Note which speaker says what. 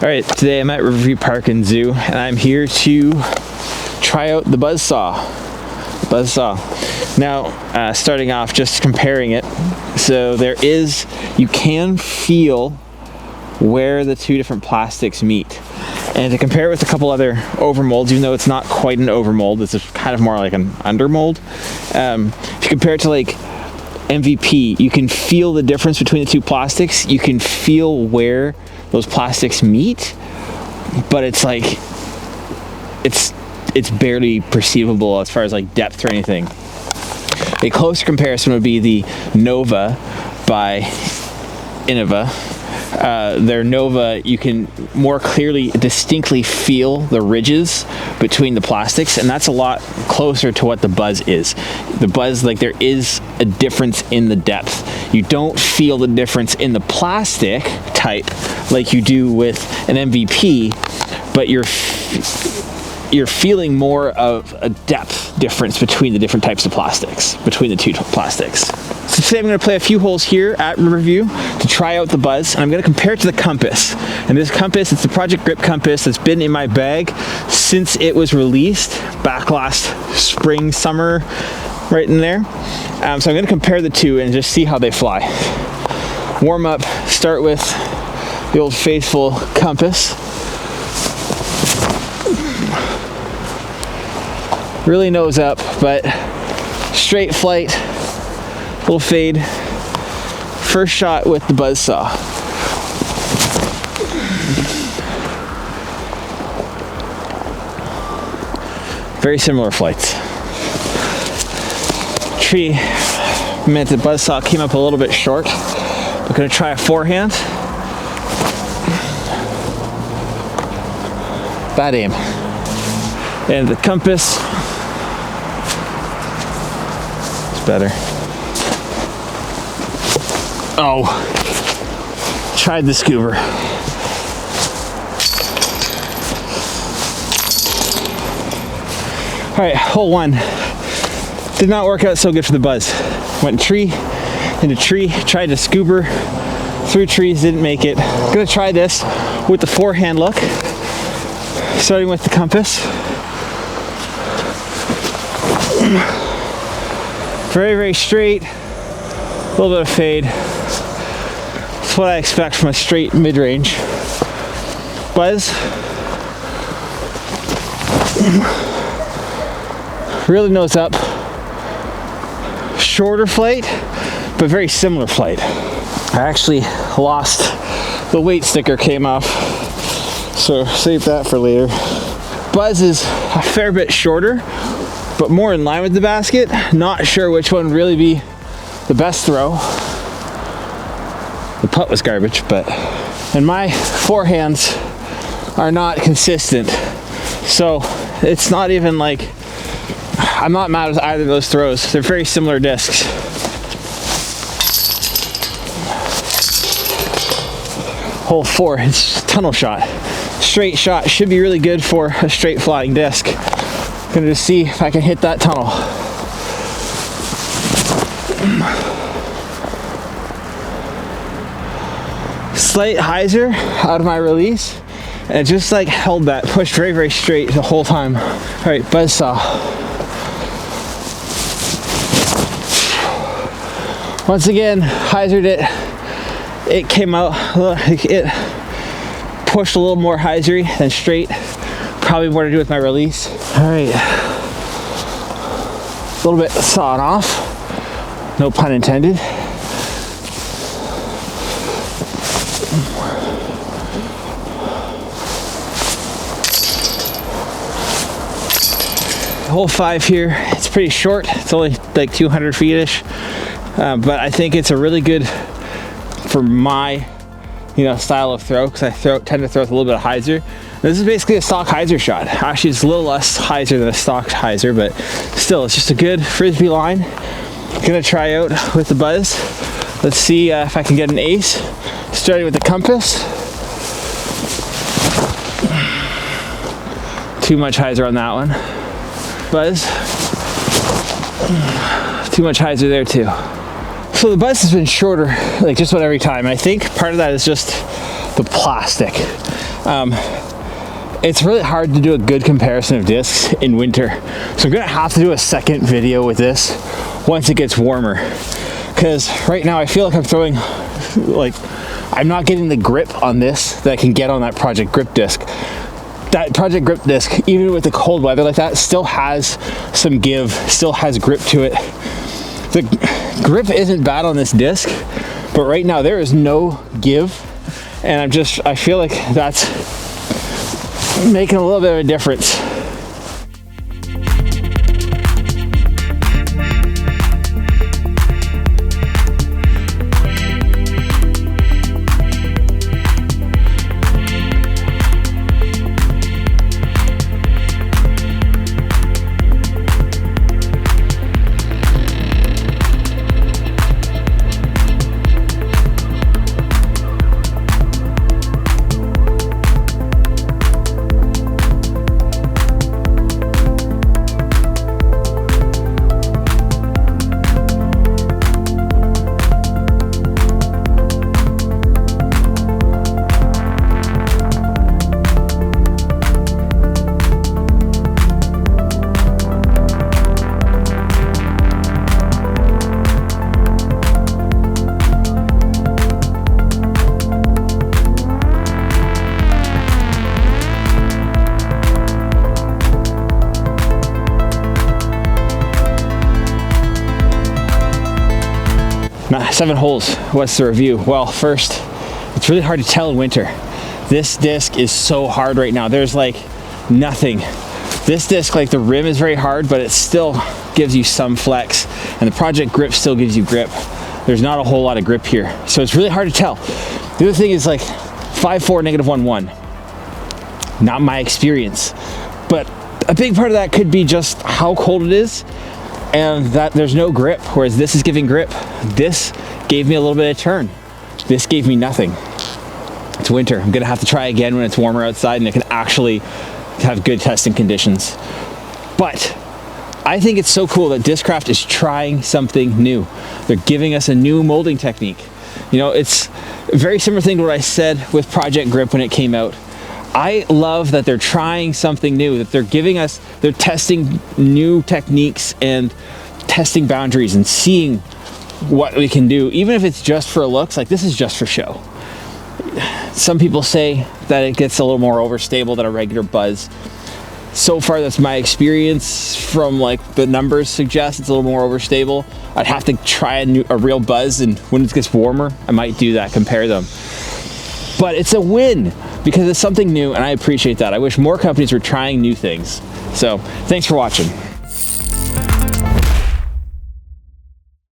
Speaker 1: All right, today I'm at Riverview Park and Zoo, and I'm here to try out the BuzzzSaw. Now, starting off, just comparing it. So you can feel where the two different plastics meet. And to compare it with a couple other overmolds, even though it's not quite an overmold, it's kind of more like an undermold. If you compare it to like MVP, you can feel the difference between the two plastics. You can feel where those plastics meet, but it's like it's barely perceivable as far as like depth or anything. A closer comparison would be the Nova by Innova. Their Nova, you can more clearly, distinctly feel the ridges between the plastics, and that's a lot closer to what the Buzz is. The Buzz, like, there is a difference in the depth. You don't feel the difference in the plastic type like you do with an MVP, but you're feeling more of a depth difference between the different types of plastics, between the two plastics. So today I'm going to play a few holes here at Riverview to try out the Buzz, and I'm going to compare it to the compass. And this compass, it's the Project Grip compass that's been in my bag since it was released back last spring, summer, right in there. So I'm going to compare the two and just see how they fly. Warm up, start with the old faithful compass. Really nose up, but straight flight, little fade. First shot with the BuzzzSaw. Very similar flights. Tree meant the BuzzzSaw came up a little bit short. I'm gonna try a forehand. Bad aim. And the compass, it's better. Oh, tried the scuba. All right, hole one. Did not work out so good for the Buzz. Went tree into tree, tried to scuba through trees, didn't make it. Gonna try this with the forehand look, starting with the compass. Very, very straight, a little bit of fade. That's what I expect from a straight mid-range. Buzz. Really nose up. Shorter flight, but very similar flight. I actually lost the weight sticker, came off, so save that for later. Buzz is a fair bit shorter, but more in line with the basket. Not sure which one would really be the best throw. The putt was garbage, and my forehands are not consistent. So it's not even like, I'm not mad with either of those throws. They're very similar discs. Hole 4, it's tunnel shot. Straight shot should be really good for a straight flying disc. Gonna just see if I can hit that tunnel. Slight hyzer out of my release, and it just like held that, pushed very, very straight the whole time. All right, BuzzzSaw. Once again, hyzered it. It came out, it pushed a little more hyzery than straight. Probably more to do with my release. All right, a little bit sawing off, no pun intended. Hole 5 here, it's pretty short. It's only like 200 feet-ish, but I think it's a really good for my, style of throw, because I tend to throw with a little bit of hyzer. This is basically a stock hyzer shot. Actually, it's a little less hyzer than a stock hyzer, but still, it's just a good frisbee line. Gonna try out with the Buzz. Let's see if I can get an ace. Starting with the compass. Too much hyzer on that one. Buzz. Too much hyzer there too. So the Buzz has been shorter, like just about every time. I think part of that is just the plastic. It's really hard to do a good comparison of discs in winter. So I'm gonna have to do a second video with this once it gets warmer. Because right now I feel like I'm throwing, like, I'm not getting the grip on this that I can get on that Project Grip disc. That Project Grip disc, even with the cold weather like that, still has some give, still has grip to it. The grip isn't bad on this disc, but right now there is no give. And I feel like that's making a little bit of a difference. Now, 7 holes, what's the review? Well, first, it's really hard to tell in winter. This disc is so hard right now. There's like nothing. This disc, like the rim is very hard, but it still gives you some flex. And the Project Grip still gives you grip. There's not a whole lot of grip here. So it's really hard to tell. The other thing is like 5.4, -1.1. Not my experience. But a big part of that could be just how cold it is and that there's no grip, whereas this is giving grip. This gave me a little bit of turn. This gave me nothing. It's winter. I'm gonna have to try again when it's warmer outside and it can actually have good testing conditions. But I think it's so cool that Discraft is trying something new. They're giving us a new molding technique. You know, it's a very similar thing to what I said with Project Grip when it came out. I love that they're trying something new, that they're testing new techniques and testing boundaries and seeing what we can do, even if it's just for looks. Like, this is just for show. Some people say that it gets a little more overstable than a regular Buzz. So far, that's my experience from like the numbers suggest it's a little more overstable. I'd have to try a real Buzz, and when it gets warmer, I might do that, compare them. But it's a win because it's something new, and I appreciate that. I wish more companies were trying new things. So thanks for watching.